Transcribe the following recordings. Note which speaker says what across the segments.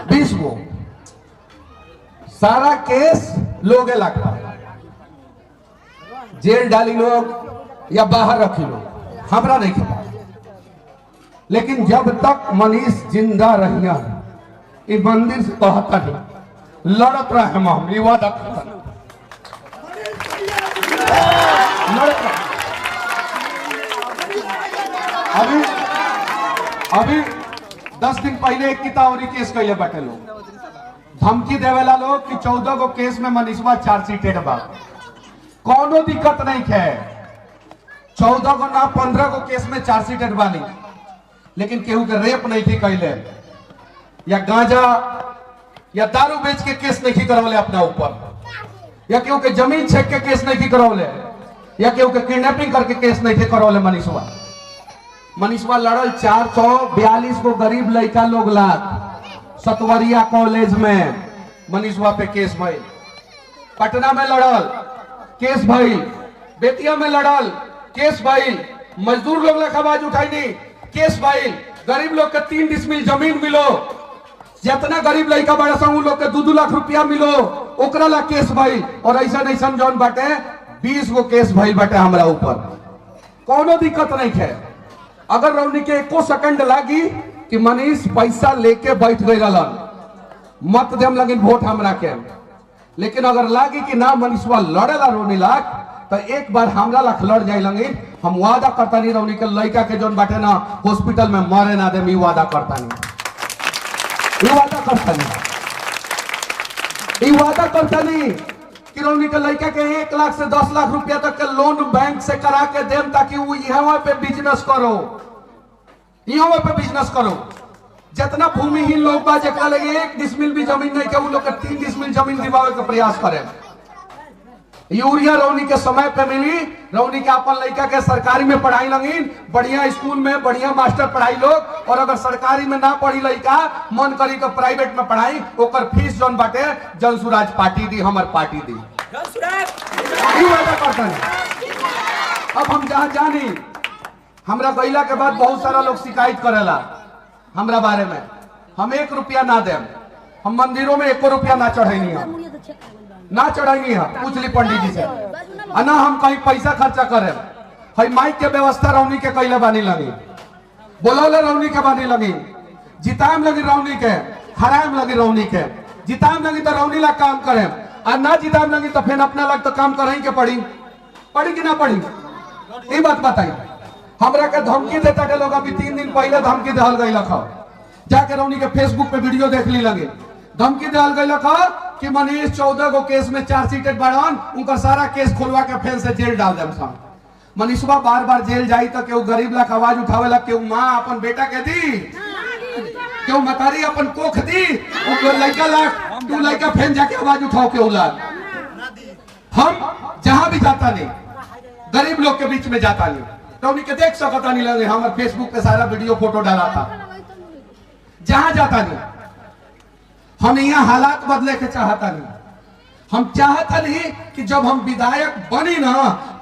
Speaker 1: 20 गो सारा केस लोगे लगता, जेल डाली लोग या बाहर रखी लोग, हमरा नहीं खता। लेकिन जब तक मनीष जिंदा रहिया ये मंदिर से कहता नहीं लड़त रहे हम ये वादा करता लड़त रहे। अभी 10 दिन पहले एक कितावरी केस कैले बैठे लोग, धमकी देवेला लोग कि 14 गो केस में मनीषवा चार्जशीटेड बा। कोनो दिक्कत नहीं है, 14 गो ना 15 गो केस में चार्जशीटेड बानी, लेकिन केहू के रेप नहीं थी कैले या गांजा या दारू बेच के केस नहीं थी करवले अपना ऊपर, या केहू के जमीन छेक के केस नहीं थी करवले, या केहू के किडनैपिंग करके केस नहीं थे करवले। मनीषवा लड़ल 442 को गरीब लड़का लोग लाख सतवरिया कॉलेज में मनीषवा पे केस भइल, पटना में लड़ल केस भइल, बेतिया में लड़ल केस भइल, मजदूर लोग लख आवाज उठाई नहीं केस भइल, गरीब लोग के 3 डिसमिल जमीन मिलो, जितना गरीब लड़का बड़ा सा लोग के 2-2 लाख रुपया मिलो ओकरा ला केस भइल। और ऐसा जौन बाटे 20 गो केस भइल बाटे हमरा ऊपर, कोनो दिक्कत नहीं है। अगर रौनी के एको सेकंड लागी कि मनीष पैसा लेके बैठ गए मत देम लगिन वोट हमरा के, लेकिन अगर लागी कि ना मनीषवा लड़ेला रौनी लाख तो एक बार हमरा लाख लड़ जाए लगिन, हम वादा करता नहीं रौनी के लड़का के जौन बाटे ना हॉस्पिटल में मरे ना दे, वादा करता नहीं, वादा करता नहीं, वादा करता नहीं कि रौनी के लड़का के 1 लाख से 10 लाख रुपया तक के लोन बैंक से करा के देम ताकि वो यहाँ पे बिजनेस करो, यहाँ पे बिजनेस करो। जितना भूमिहीन लोग बा जकरा लगे 1 डिसमिल भी जमीन नहीं के वो लोग के 3 डिसमिल जमीन दिवावे के प्रयास करे। यूरिया रौनी के समय पे मिली, रौनी के अपन लड़का के सरकारी में पढ़ाई लगिन, बढ़िया स्कूल में बढ़िया मास्टर पढ़ाई लोग, और अगर सरकारी में ना पढ़ी लड़का मन करी तो प्राइवेट में पढ़ाई, ओकर फीस जौन बाटे जनसुराज पार्टी दी, हमार पार्टी दी। अब हम जहाँ जानी हमरा गईला के बाद बहुत सारा लोग शिकायत करेला हमरा बारे में, हम 1 रुपया ना देम, हम मंदिरों में 1 रुपया ना चढ़ाई ना चढ़ाई है, पूछ ली पंडित जी से, ना हम कहीं पैसा खर्चा करे। हई माइक के व्यवस्था रौनी के कैले बानी लगी, बोलौले रौनी के बानी लगी, जिताम लगी रौनी के, हराम लगी रौनी के, जिताम लगी तो रौनी ला काम करे, और ना जिताम लगी तो फिर अपना लग तो काम करही के पड़ी कि ना पड़ी। ये बात बताई हमरा के धमकी देता के लोग अभी 3 दिन पहले धमकी देहल गई लखा, जाके रौनी के फेसबुक पे वीडियो देख ली लगे, धमकी देहल गई लखा कि मनीष 14 गो केस में चार्जशीटेड बाड़न, उनका सारा केस खोलवा के फिर से जेल डाल देम सा। मनीषवा बार बार जेल जाई तो केहू गरीब लाख आवाज उठावे ला, केहू माँ अपन बेटा के दी, केहू मतारी अपन कोख दी, लड़का लाख तू लड़का फिर जाके आवाज उठाओ केहू लाख। हम जहां भी जाता नहीं गरीब लोग के बीच में जाता नहीं, तो उन्हीं के देख सकता नहीं लगे, हमारे फेसबुक पे सारा वीडियो फोटो डाला था, जहां जाता नहीं। हम यहाँ हालात बदले के चाहता नहीं, हम चाहता नहीं कि जब हम विधायक बनी ना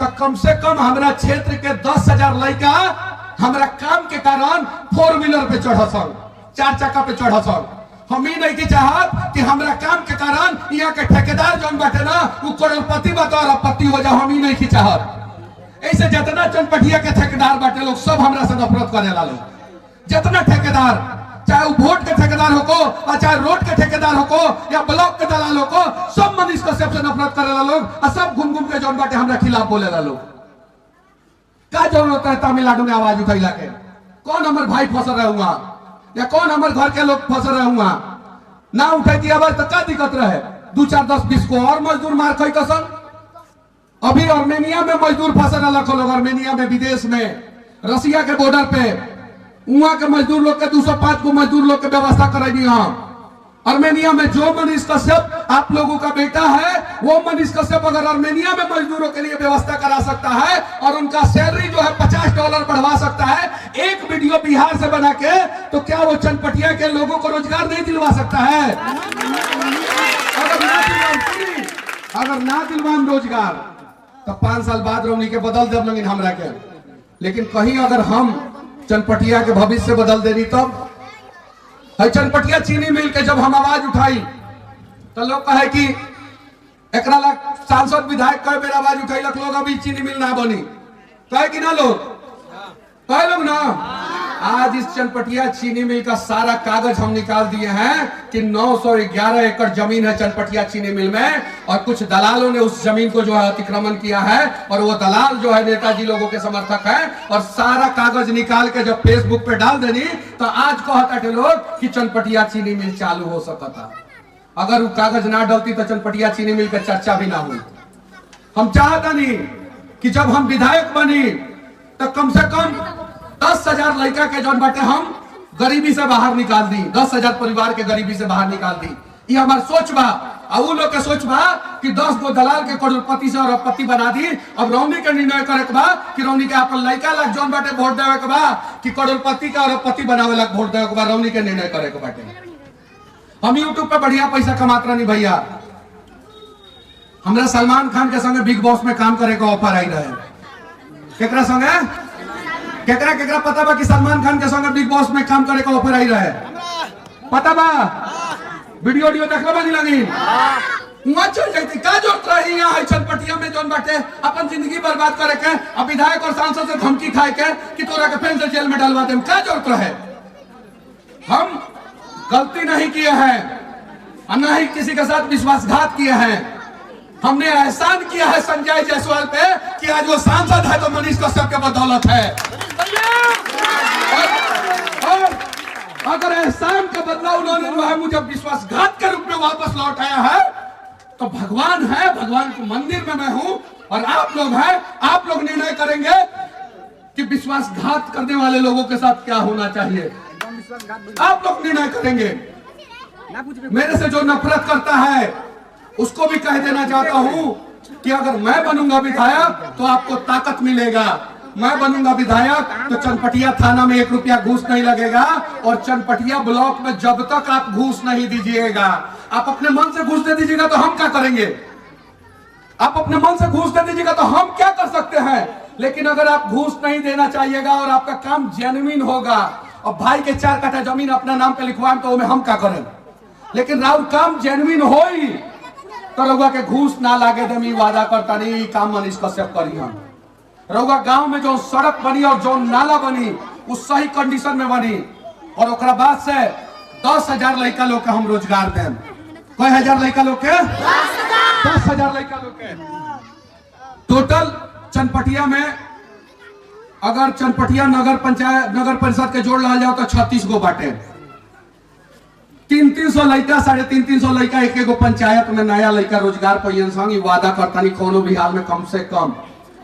Speaker 1: तो कम से कम हमारा क्षेत्र के 10,000 लड़का हमारा काम के कारण 4 व्हीलर पे चढ़ सन, 4 चक्का पे चढ़ सन। हम ही नहीं की चाहत कि हमारा काम के कारण यहाँ के ठेकेदार जौन बैठे ना वो करोड़पति बतौर आपत्ति हो जाए, हम ही नहीं की चाहत। ऐसे जितना चनपटिया के ठेकेदार बैठे लोग सब हमरा से नफरत करेला लोग, जितना ठेकेदार, चाहे वो वोट के ठेकेदार हो और चाहे रोड के ठेकेदार हो या ब्लॉक के दलाल हो, सब मनीष कश्यप से नफरत करेला लोग, और सब घूम घूम के जौन बाटे हमरा खिलाफ बोलेला लोग। क्या जरूरत है तमिलनाडु में आवाज उठैला के? कौन हमारे भाई फंस रहे हुआ या कौन हमारे घर के लोग फंस रहे हुआ? ना उठेती आवाज तो क्या दिक्कत रहे? 2, 4, 10, 20 को और मजदूर मार खाई कसन। अभी आर्मेनिया में मजदूर फंस रहे लाखों लोग, आर्मेनिया में, विदेश में, रसिया के बॉर्डर पे, वहां के मजदूर लोग के 205 को मजदूर लोग के व्यवस्था कराई। आर्मेनिया में जो मनीष कश्यप आप लोगों का बेटा है, वो मनीष कश्यप अगर आर्मेनिया में मजदूरों के लिए व्यवस्था करा सकता है और उनका सैलरी जो है $50 बढ़वा सकता है एक वीडियो बिहार से बना के, तो क्या वो चनपटिया के लोगों को रोजगार नहीं दिलवा सकता है? अगर ना दिलवाम रोजगार तो 5 साल बाद रौनी के बदल देव लगिन हमरा के, लेकिन कहीं अगर हम चनपटिया के भविष्य बदल देनी तब है चनपटिया चीनी मिल के जब हम आवाज उठाई तो लोग कहे कि एकरा ला सांसद विधायक कई बेर आवाज उठैलक, लोग अभी चीनी मिल ना बनी, कहे कि ना लोग, कहे लोग ना। आज इस चनपटिया चीनी मिल का सारा कागज हम निकाल दिए हैं कि 911 एकड़ जमीन है चनपटिया चीनी मिल में, और कुछ दलालों ने उस जमीन को जो है अतिक्रमण किया है, और वो दलाल जो है नेताजी लोगों के समर्थक है, और सारा कागज निकाल के जब फेसबुक पे डाल देनी तो आज कहता लोग कि चनपटिया चीनी मिल चालू हो सकता। अगर वो कागज ना डालती तो चनपटिया चीनी मिल का चर्चा भी ना हुई। हम चाहता नहीं कि जब हम विधायक बनी तो कम से कम 10,000 लड़का के जौन बाटे हम गरीबी से बाहर निकाल दी, 10,000 परिवार के गरीबी से बाहर निकाल दी। ये हमार सोच बा। और लोग के सोच बा कि 10 गो दलाल के करोड़पति से अरबपति बना दी। अब रौनी के निर्णय करे के बा कि रौनी के अपन लड़का लाग जौन बाटे वोट देवे के बा कि करोड़पति का अरबपति बनावे लाग वोट देवे के बा, रौनी के निर्णय करे के बाटे। हम यूट्यूब पे बढ़िया पैसा कमात रही भैया। हमरा सलमान खान के संगे बिग बॉस में काम करे का ऑफर आई रहे। केकरा संगे केकरा पता बा कि सलमान खान के संगे बिग बॉस में काम करे का ऑफर आई रहे? पता बा? वीडियो देखला बानी लगी वहां चल जाती का जरूरत रही यहाँ चनपटिया में जौन बाटे अपन जिंदगी बर्बाद करे के, अब विधायक और सांसद से धमकी खाए के कि तोरा के फिर से जेल में डलवा दे, क्या जरूरत रहे? हम गलती नहीं किए हैं और न ही किसी के साथ विश्वासघात किए हैं। हमने एहसान किया है संजय जायसवाल पे कि आज वो सांसद है तो मनीष कश्यप के बदौलत है। और अगर एहसान का बदला उन्होंने जो है मुझे विश्वासघात के रूप में वापस लौटाया है तो भगवान है, भगवान के मंदिर में मैं हूं और आप लोग हैं। आप लोग निर्णय करेंगे कि विश्वासघात करने वाले लोगों के साथ क्या होना चाहिए। आप लोग निर्णय करेंगे। मेरे से जो नफरत करता है उसको भी कह देना चाहता हूं कि अगर मैं बनूंगा विधायक तो आपको ताकत मिलेगा। मैं बनूंगा विधायक तो चनपटिया थाना में 1 रुपया घूस नहीं लगेगा, और चनपटिया ब्लॉक में जब तक आप घूस नहीं दीजिएगा, आप अपने मन से घूस दे दीजिएगा तो हम क्या करेंगे? आप अपने मन से घूस दे दीजिएगा तो हम क्या कर सकते हैं? लेकिन अगर आप घूस नहीं देना चाहिएगा और आपका काम जेन्युइन होगा और भाई के 4 कट्ठा जमीन अपना नाम पे लिखवाएं तो हमें हम क्या करें? लेकिन राउर काम जेन्युइन हो ही तो रउआ के घूस ना लागे दमी वादा करता नहीं काम मनीष कश्यप करी। हम रउआ गांव में जो सड़क बनी और जो नाला बनी उस सही कंडीशन में बनी, और ओकरा बाद से 10,000 लड़का लोग के हम रोजगार दें। कई हजार लड़का लोग के? 10,000 लड़का लोग के टोटल चनपटिया में। अगर चनपटिया नगर परिषद के जोड़ ला जाओ तो 36 गो बाटे। 300 लड़का 350 लड़का एक पंचायत में नया लड़का रोजगार पहियन संग वादा करता नहीं कोनो भी हाल में कम से कम।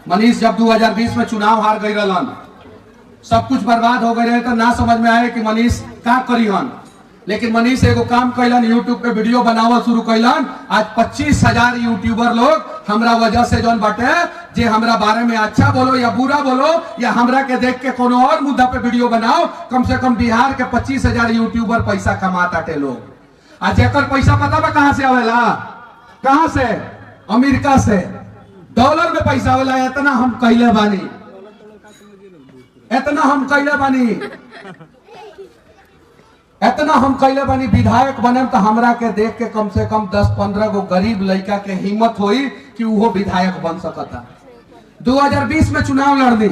Speaker 1: मनीष जब 2020 में चुनाव हार गई रहलन, सब कुछ बर्बाद हो गए रहे तो ना समझ में आए कि मनीष का करी हन। लेकिन मनीष एगो काम कैलन, यूट्यूब पे वीडियो बनावल शुरू कैलन। आज 25,000 यूट्यूबर लोग हमरा वजह से जौन बाटे जे हमरा बारे में अच्छा बोलो या बुरा बोलो या हमरा के देख के कोनो और मुद्दा पे वीडियो बनाओ, कम से कम बिहार के 25,000 यूट्यूबर पैसा कमाताटे लोग। आज जेकर पैसा पता बा कहां से आवेला? कहां से? अमेरिका से डॉलर में पैसा आवेला। इतना हम कैले बानी, इतना हम कैले बानी, इतना हम कैले बानी। विधायक बने तो हमरा के देख के कम से कम 10-15 गो गरीब लड़का के हिम्मत हुई कि वो विधायक बन सकता। 2020 में चुनाव लड़नी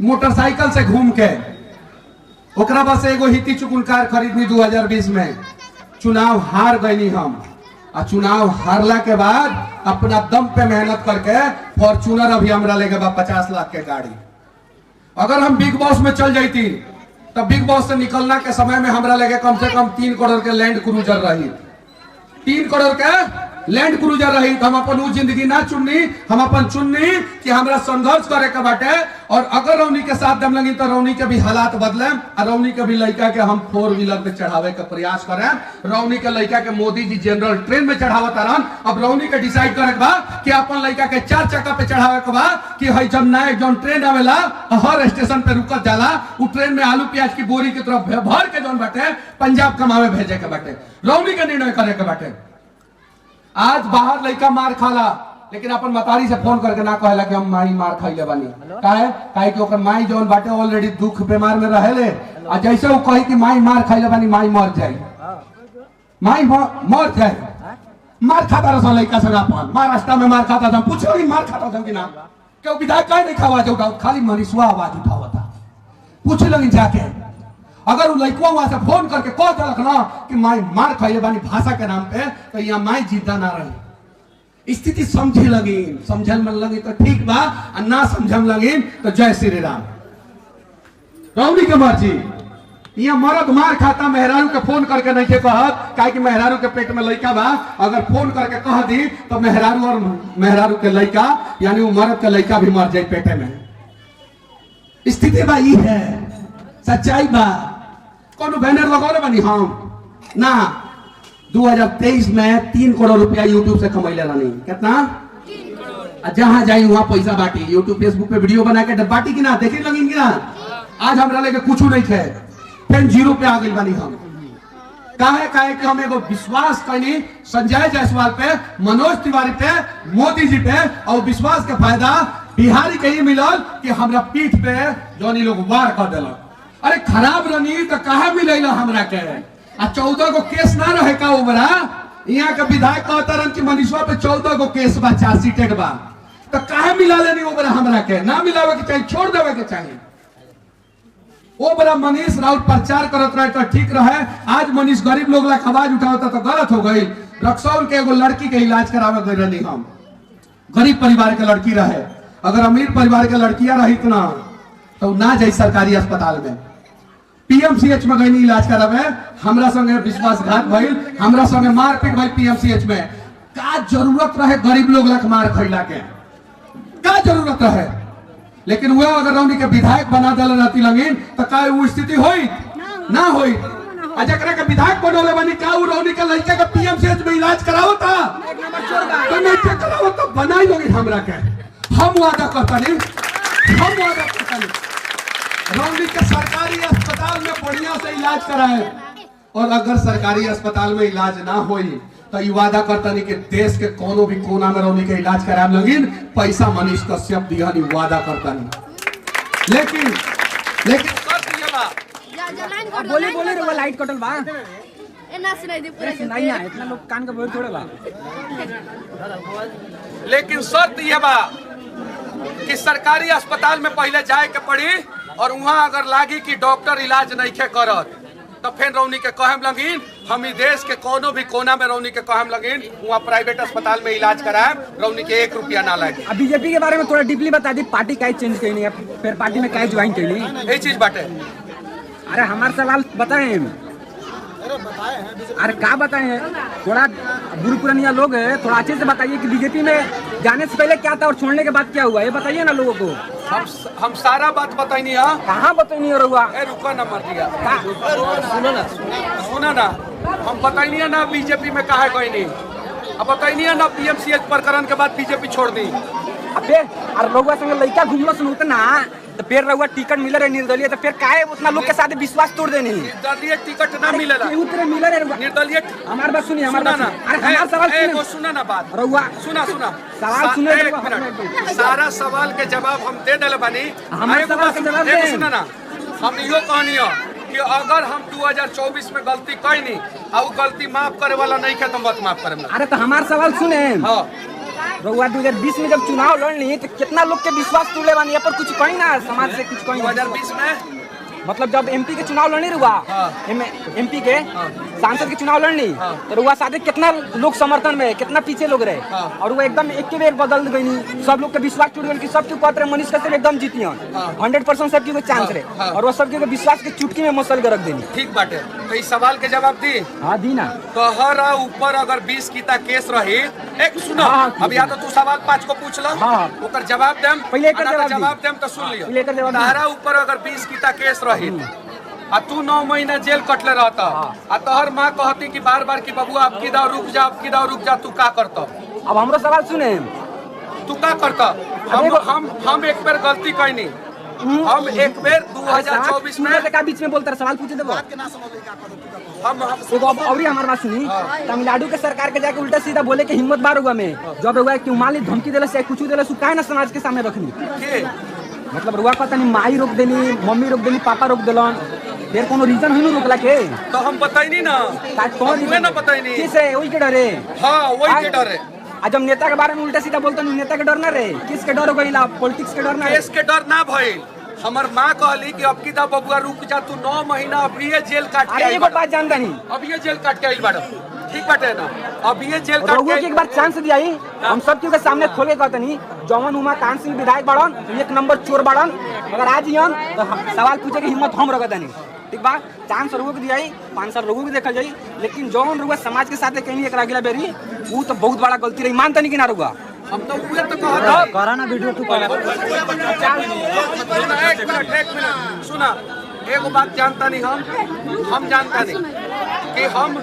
Speaker 1: मोटरसाइकिल से घूम के, ओकरा बस एगो हिती चुकुन कार खरीदनी। 2020 में चुनाव हार गई हम, और चुनाव हारला के बाद अपना दम पे मेहनत करके फॉर्चूनर अभी हमरा लेके बा 50 लाख के गाड़ी। अगर हम बिग बॉस में चल जाती तब बिग बॉस से निकलना के समय में हमरा लगे कम से कम 3 करोड़ के लैंड क्रूजर रही। 3 करोड़ के लैंड क्रूजर रही तो हम अपन वो जिंदगी ना चुननी, हम अपन चुननी कि हमरा संघर्ष करे के बाटे। और अगर रौनी के साथ दम लगी तो रौनी के भी हालात बदले, और रौनी के भी लड़का के हम 4 व्हीलर पे चढ़ावे का प्रयास करें। रौनी के लड़का के मोदी जी जनरल ट्रेन में चढ़ावत रहन। अब रौनी के डिसाइड करे के बा कि अपन लड़का के 4 चक्का पे चढ़ावे के बा कि हई जब नया जौन ट्रेन आवेला हर स्टेशन पे रुकत जाला, वो ट्रेन में आलू प्याज की बोरी की तरफ भर के जौन बाटे पंजाब कमावे भेजे के बाटे। रौनी के निर्णय करे के बाटे। आज बाहर लड़का मार खाला लेकिन अपन मतारी से फोन करके ना कहेला कि हम माई मार खइले बानी। काहे कि ओकर माई जौन बाटे ऑलरेडी दुख बीमार में रहेले, आ जैसे वो कही कि माई मार खइले बानी माई मर जाई, माई मर जाए। मार खाता रहा लड़का संग अपन महाराष्ट्र में मार खाता था, पूछो नहीं मार खाता था कि ना, क्यों विधायक काहे नहीं आवाज उठाओ, खाली मनीषवा आवाज उठावा था। पूछ लगी जाके, अगर वो लड़का वहां से फोन करके कह दिलक ना कि माई मार खइले बानी भाषा के नाम पे, तो यहाँ माई जिंदा ना रही। स्थिति समझे लगी, समझल में लगी तो ठीक बा, और ना समझल लगी तो जय श्री राम। रौनी के मर्जी। यहाँ मरद मार खाता मेहरारू के फोन करके नहीं के कहत, काहे कि मेहरारू के पेट में लड़का बा, अगर फोन करके कह दी तो मेहरारू और मेहरारू के लड़का यानी वो मर्द के लड़का भी मर जाए पेटे में। स्थिति बा ई है, सच्चाई बा। कौन बैनर लगौले बनी हम ना। 2023 में 3 करोड़ रुपया यूट्यूब से कमैले रहनी। कितना? जहां जाई वहां पैसा बांटी, यूट्यूब फेसबुक पे वीडियो बना के बांटी कि ना, देखे लगी कि ना। आज हमरा लेके कुछ नहीं थे, फिर 0 पे आ गई बानी हम। काहे कि हम एगो विश्वास कनी संजय जायसवाल पे, मनोज तिवारी पे, मोदी जी पे, और विश्वास के फायदा बिहारी के ही मिलल कि हमरा पीठ पे जोनी लोग वार कर दिलक। अरे खराब रनी तो कहा मिलेला हमरा के, आ 14 को केस ना रहे का उबरा। यहाँ के विधायक कहता रन कि मनीषवा पे 14 को केस बा, चार्जशीटेड बा, तो कहा मिला लेनी उबरा हमरा के, ना मिलावे के चाहिए, छोड़ देवे के चाहिए। वो बड़ा मनीष राउत प्रचार करत रहे तो ठीक रहे। आज मनीष गरीब लोग ला आवाज उठावता तो गलत हो गई। रक्सौल के एगो लड़की के इलाज करावे गई रहनी हम, गरीब परिवार के लड़की रहे। अगर अमीर परिवार के लड़कियां रही ना तो ना जाई सरकारी अस्पताल में, पीएमसीएच में गई इलाज करावे। हमरा संगे विश्वासघात भइल, हमरा संगे मारपीट भइल पीएमसीएच में। का जरूरत रहे गरीब लोग ला मार खइला के, का जरूरत रहे? लेकिन वह अगर रौनी के विधायक बना दिल रहती लगिन तो का वो स्थिति होई ना होई। जकरा के विधायक बनोले बनी का वो रौनी के लड़के के पीएमसीएच में इलाज कराओ था, तो नहीं कराओ तो बनाई लोगी हमरा के। हम वादा करतनी, हम वादा करतनी रौनी के सरकारी अस्पताल में बढ़िया से इलाज कराए। और अगर सरकारी अस्पताल में इलाज ना होई तो ये वादा करतनी कि देश के कोनो भी कोना में रौनी के इलाज कराए लगिन पैसा मनीष कश्यप दिहनी, वादा करतनी। लेकिन शर्त ये बा,
Speaker 2: बोले रे लाइट कटल बा, एना सुनाई दे पूरा सुनाई ना, इतना लोग कान का बोल थोड़े बा।
Speaker 1: लेकिन शर्त ये बा कि सरकारी अस्पताल में पहले जाए के पड़ी, और वहां अगर लागी कि डॉक्टर इलाज नहीं के करत तो फिर रौनी के कहम लगिन हम ई देश के कोनो भी कोना में रौनी के कहम लगिन वहां प्राइवेट अस्पताल में इलाज कराए, रौनी के 1 रुपया ना लगे।
Speaker 2: अब बीजेपी के बारे में थोड़ा डीपली बता दी, पार्टी काहे चेंज कइनी है, फिर पार्टी में काहे ज्वाइन कइनी,
Speaker 1: यही चीज बाटे।
Speaker 2: अरे हमार सवाल बताएं, अरे क्या बताएं, थोड़ा बुरी पुरानिया लोग है, थोड़ा अच्छे से बताइए कि बीजेपी में जाने से पहले क्या था और छोड़ने के बाद क्या हुआ, ये बताइए ना लोगों को।
Speaker 1: हम सारा बात बताइनी है।
Speaker 2: कहाँ बताइए रहुआ?
Speaker 1: रुका ना मर दिया, सुना ना, हम बताइनी है ना बीजेपी में कहा कोई नहीं, अब बताइनी है ना पीएमसीएच प्रकरण के बाद बीजेपी छोड़ दी।
Speaker 2: अबे अरे रहुआ संग लड़का घूमलो सुनते ना, तो फिर रहुआ टिकट मिले रहे निर्दलीय, तो फिर काहे उतना लोग के साथ विश्वास तोड़ देनी?
Speaker 1: निर्दलीय टिकट ना मिलेला,
Speaker 2: उतरे मिले रहे निर्दलीय। हमार बात सुनिए, हमार बात ना, अरे हमार सवाल सुनिए,
Speaker 1: सुना ना बात
Speaker 2: रहुआ,
Speaker 1: सुना
Speaker 2: सवाल सुने,
Speaker 1: सारा सवाल के जवाब हम दे देले बानी।
Speaker 2: हमारे सवाल के जवाब दे।
Speaker 1: सुना ना, हम इहो कहनी है कि अगर हम 2024 में गलती कइनी और गलती माफ करे वाला नहीं है तो मत माफ करे।
Speaker 2: अरे तो हमार सवाल सुने,
Speaker 1: हाँ
Speaker 2: रहुआ 2020 में जब चुनाव लड़नी तो कितना लोग के विश्वास तोड़े बानी, पर कुछ कहीं ना समाज से कुछ कहीं।
Speaker 1: 2020 में
Speaker 2: मतलब जब एमपी के चुनाव लड़नी रुआ, एमपी के सांसद के चुनाव लड़नी तो रुआ साथ कितना लोग समर्थन में, कितना पीछे लोग रहे, और वो एकदम एक के बेर बदल गई, सब लोग के विश्वास टूट गई कि सब के कहते रहे मनीष कश्यप एकदम जीती 100% सबकी कोई चांस रहे, और वो सबके विश्वास के चुटकी में मसल के रख देनी।
Speaker 1: ठीक बाटे, तो इस सवाल के जवाब दी।
Speaker 2: हाँ दी ना।
Speaker 1: तोहरा ऊपर अगर 20 की केस रही, एक सुनो, अब या तो तू सवाल 5 को पूछ लो, ओकर जवाब देम,
Speaker 2: पहले
Speaker 1: जवाब देम तो सुन लियो। तोहरा ऊपर अगर 20 की केस रही आ तू 9 महीना जेल कटले रहता, आ तोहर माँ कहती कि बार बार कि बबुआ अब की दाव रुक जा, अब की दाव रुक जा, तू का करता?
Speaker 2: अब हमरो सवाल सुने,
Speaker 1: तू का करता? हम एक बार गलती कइनी, हम एक बेर 2024 में
Speaker 2: का बीच में बोलता सवाल पूछे देबो
Speaker 1: हम
Speaker 2: एगो और हमार बात सुनी। तमिलनाडु के सरकार के जाके उल्टा सीधा बोले के हिम्मत बार हुआ में जब हुआ क्यों मान ली धमकी देला से कुछ देला सु काहे ना समाज के सामने रखनी मतलब रुआ कहता नहीं माई रोक देली मम्मी रोक देली पापा रोक देलन फिर कोनो रीजन है रोकला के
Speaker 1: तो हम बताई नहीं ना
Speaker 2: कौन
Speaker 1: ना बताई नहीं
Speaker 2: किस है वही के डरे
Speaker 1: हाँ वही के डर है।
Speaker 2: आज हम नेता के बारे में उल्टा सीधा बोलते नहीं नेता के डर ना रे किस के डर हो गई पॉलिटिक्स के डर ना
Speaker 1: केस के डर ना भइल हमर माँ कहली कि अब की दा बबुआ रुक जा तू 9 महीना अब ये जेल काट के
Speaker 2: अरे एगो बात जानता नहीं
Speaker 1: अब ये जेल काट के आइल बाड़ ठीक बाटे ना अब ये जेल काट के
Speaker 2: एक बार चांस दिया ही हम सब के सामने खोल के कहते नहीं जौन उमा कान सिंह विधायक बाड़न एक नंबर चोर बाड़न अगर आज यन तो सवाल पूछे की हिम्मत हम रखता नहीं ठीक बा चांस लोगों को दिया 5 साल लोगों को देखा जाये लेकिन जौन रुआ समाज के साथ कहीं एक अगला बेरी वो तो बहुत बड़ा गलती रही मानता नहीं कि ना रुआ
Speaker 1: हम तो उहे तो कहत
Speaker 2: कराना वीडियो तू करा
Speaker 1: एक मिनट सुना एगो बात जानता नहीं हम जानता नहीं कि हम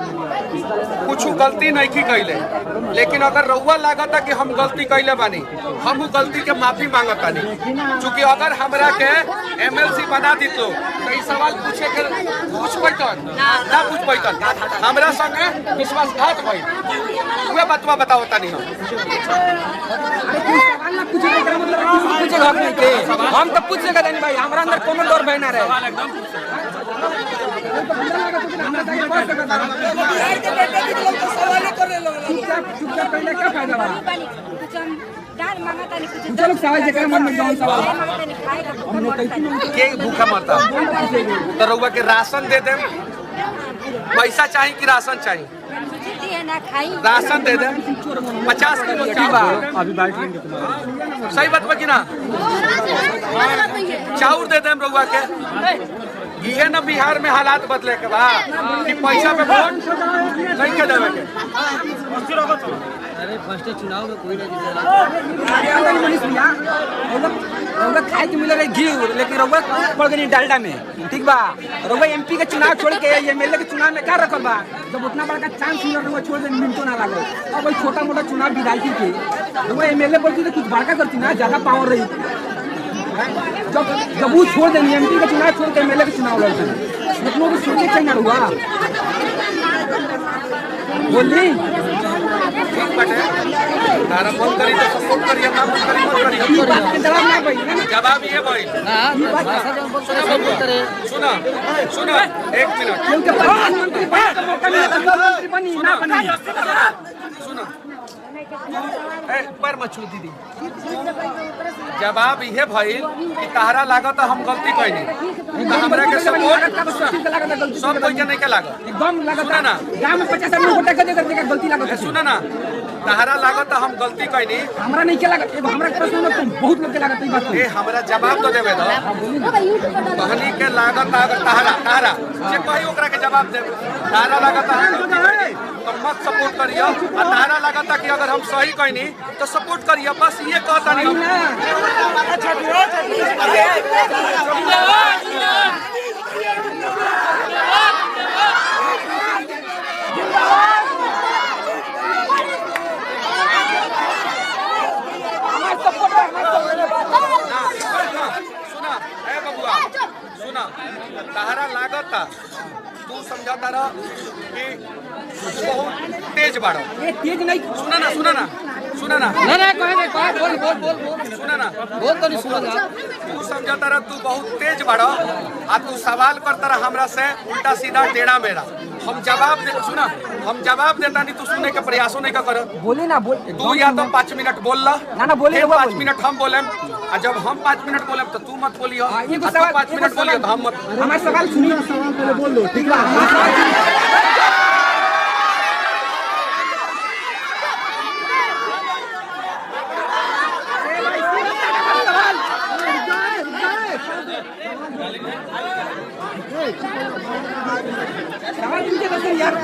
Speaker 1: कुछ गलती नहीं की कैले लेकिन अगर रउआ लागता कि हम गलती कैले बानी हम वो गलती के माफी मांगता नहीं चूँकि अगर हमरा के MLC बना दी तो ई सवाल पूछे के पूछ पैतन ना पूछ पैतन हमरा संगे विश्वासघात भइल उहे बातवा बताओ तनी
Speaker 2: हम तो पूछे का नहीं भाई हमरा अंदर कोनो डर भय ना रहे
Speaker 1: के भूखा मरता तो रउआ के राशन दे देम पैसा चाहिए कि राशन चाहिए राशन दे देम 50 किलो चावल
Speaker 2: अभी बाइट लेंगे तुम्हारा
Speaker 1: सही बात बा कि ना चाउर दे देम रउआ के ये न बिहार में हालात बदले के बा कि पैसा पे वोट नहीं के देवे के
Speaker 3: अरे फर्स्ट चुनाव में कोई नहीं
Speaker 2: रउआ खाए के मिले रहे घी लेकिन रउआ पड़ गई डालडा में ठीक बा रउआ MP के चुनाव छोड़ के MLA के चुनाव में क्या रखल बा जब उतना बड़ा चांस मिला रउआ छोड़ दे मिनटों ना लागो अब वही छोटा मोटा चुनाव विधायकी के रउआ MLA बोलती तो कुछ बड़का करती ना ज्यादा पावर रही जब वो छोड़ दे MP के चुनाव छोड़ के MLA के चुनाव लड़ते लेकिन वो सोचे चाहिए ना रउआ बोली
Speaker 1: ठीक बाटे तारा मन करी तो सपोर्ट करिए ना मन करी मत करिए
Speaker 2: बात के जवाब ना भाई
Speaker 1: जवाब ये भाई सुना सुना 1 मिनट
Speaker 2: क्योंकि प्रधानमंत्री बनने का मौका मिला तो प्रधानमंत्री बनी ना बनी
Speaker 1: सुना पर मछू दीदी जवाब ये भइल कि तारा लागत हम गलती कइनी हमरा के सपोर्ट सब कोई के नहीं के लागत
Speaker 2: एकदम लागत
Speaker 1: सुना ना
Speaker 2: गांव में 50 आदमी वोट करके का गलती लागत
Speaker 1: सुना ना तारा लागत हम गलती कइनी
Speaker 2: हमरा नहीं के लागत एगो हमरा प्रश्न में तुम बहुत लोग के लागत ई बात
Speaker 1: ए हमरा जवाब तो देबे दो कहनी के लागत अगर तारा जे कोई ओकरा के जवाब देबे तारा लागत तो मत सपोर्ट करियो आ तारा लागत कि अगर हम सही कइनी तो सपोर्ट करियो बस ये कहता नहीं सुना ए बबुआ सुना तारा लागत तू समझाता रह कि बहुत तेज बाड़ो
Speaker 2: ये तेज नहीं
Speaker 1: सुना ना सुना ना सुना ना
Speaker 3: नहीं कहे बोल
Speaker 1: सुना ना
Speaker 3: बोल तो नहीं सुना
Speaker 1: तू समझाता रह तू बहुत तेज बाड़ो आ तू सवाल करता रह हमरा से उल्टा सीधा टेढ़ा मेढ़ा हम जवाब दे सुना हम जवाब देता नहीं तू सुनने के प्रयासों नहीं कर
Speaker 2: बोले ना बोल
Speaker 1: तू या तो 5 मिनट बोल ला
Speaker 2: ना बोले
Speaker 1: 5 मिनट हम बोले और जब हम 5 मिनट बोले तो तू मत बोलियो
Speaker 2: ये
Speaker 1: और तू 5 मिनट बोलियो तो हम मत
Speaker 2: हमारा सवाल सुनिए सवाल पहले बोल दो ठीक है सवाल पूछे तो यार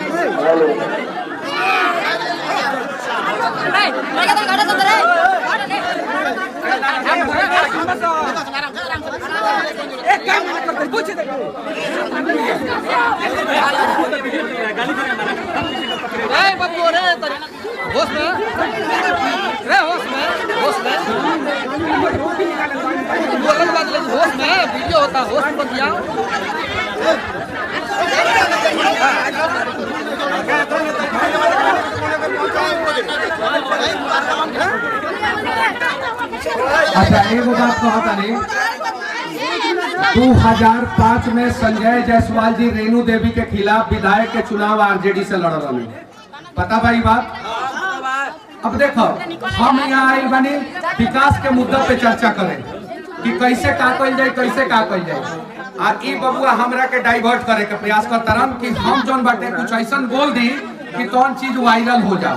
Speaker 2: एक काम करते पूछे
Speaker 3: बब्बू रे होश में बोलने बात होश में बात बतियाओ।
Speaker 1: अच्छा एगो बात कहता नहीं, 2005 में संजय जायसवाल जी रेणु देवी के खिलाफ विधायक के चुनाव आरजेडी से लड़ रहे, पता भाई बात। अब देखो हम यहाँ आए बनी विकास के मुद्दा पे चर्चा करें कि कैसे का कल जाए, कैसे का कल जाए। और ई बबुआ हमरा के डाइवर्ट करे के प्रयास करता रहा कि हम जौन बाटे कुछ ऐसा बोल दी कि कौन चीज वायरल हो जाए।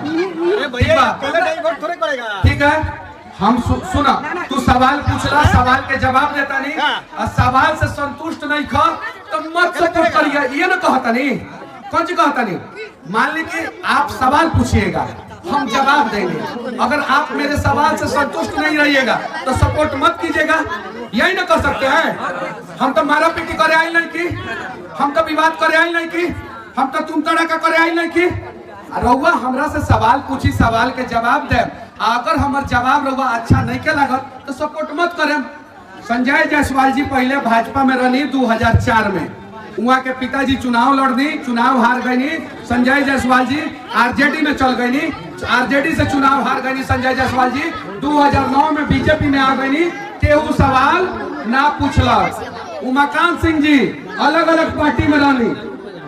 Speaker 1: ठीक है, हम सुना, तू सवाल पूछला, सवाल के जवाब देता नहीं और सवाल से संतुष्ट नहीं खा तो मत सपोर्ट करिए, ये ना कहता नहीं। कौन सी कहता नहीं, मान ली कि आप सवाल पूछिएगा, हम जवाब देंगे। अगर आप मेरे सवाल से संतुष्ट नहीं रहिएगा तो सपोर्ट मत कीजिएगा, यही ना कर सकते हैं। हम तो मारा पीटी करे आई नहीं की, हम तो विवाद करे आई नहीं की, हम तो तुम तड़ा का करे आई नहीं की। रउआ हमरा से सवाल पूछी, सवाल के जवाब दे। अगर हमार जवाब रउआ अच्छा नहीं के लागत तो सपोर्ट मत करें। संजय जायसवाल जी पहले भाजपा में रहनी 2004 में, वहाँ के पिताजी चुनाव लड़नी, चुनाव हार गई। संजय जायसवाल जी आरजेडी में चल गई, आरजेडी से चुनाव हार गई संजय जायसवाल जी। 2009 में बीजेपी में आ गई, केहू सवाल ना पूछला। उमाकांत सिंह जी अलग अलग पार्टी में रहनी,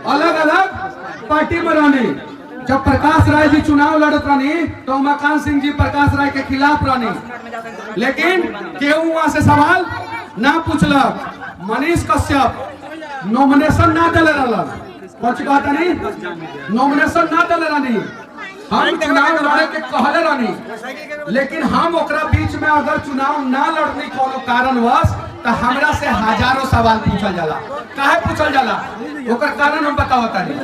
Speaker 1: अलग अलग पार्टी में रहनी। जब प्रकाश राय जी चुनाव लड़त रहनी तो उमाकांत सिंह जी प्रकाश राय के खिलाफ रहनी, लेकिन केहू वहां से सवाल ना पूछला। मनीष कश्यप नॉमिनेशन ना दिले रहलन, कुछ कहता नहीं, नॉमिनेशन ना दिले रहनी। हम चुनाव लड़े के कहले रहनी, लेकिन हम ओकरा बीच में अगर चुनाव ना लड़नी कोनो कारणवश तो हमरा से हजारों सवाल पूछल जाला। काहे पूछल जाला, ओकर कारण हम बतावता नहीं,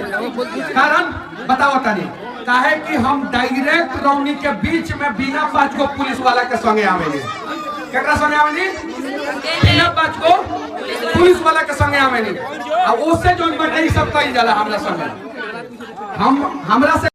Speaker 1: कारण बतावता नहीं। काहे कि हम डायरेक्ट रौनी के बीच में बिना 5 गो पुलिस वाला के संगे आवेनी। केकरा संगे आवेनी? बिना 5 गो पुलिस वाला के संगे आवेनी। अब उससे जोन बटे सब कही जाला हमरा संगे, हम हमरा से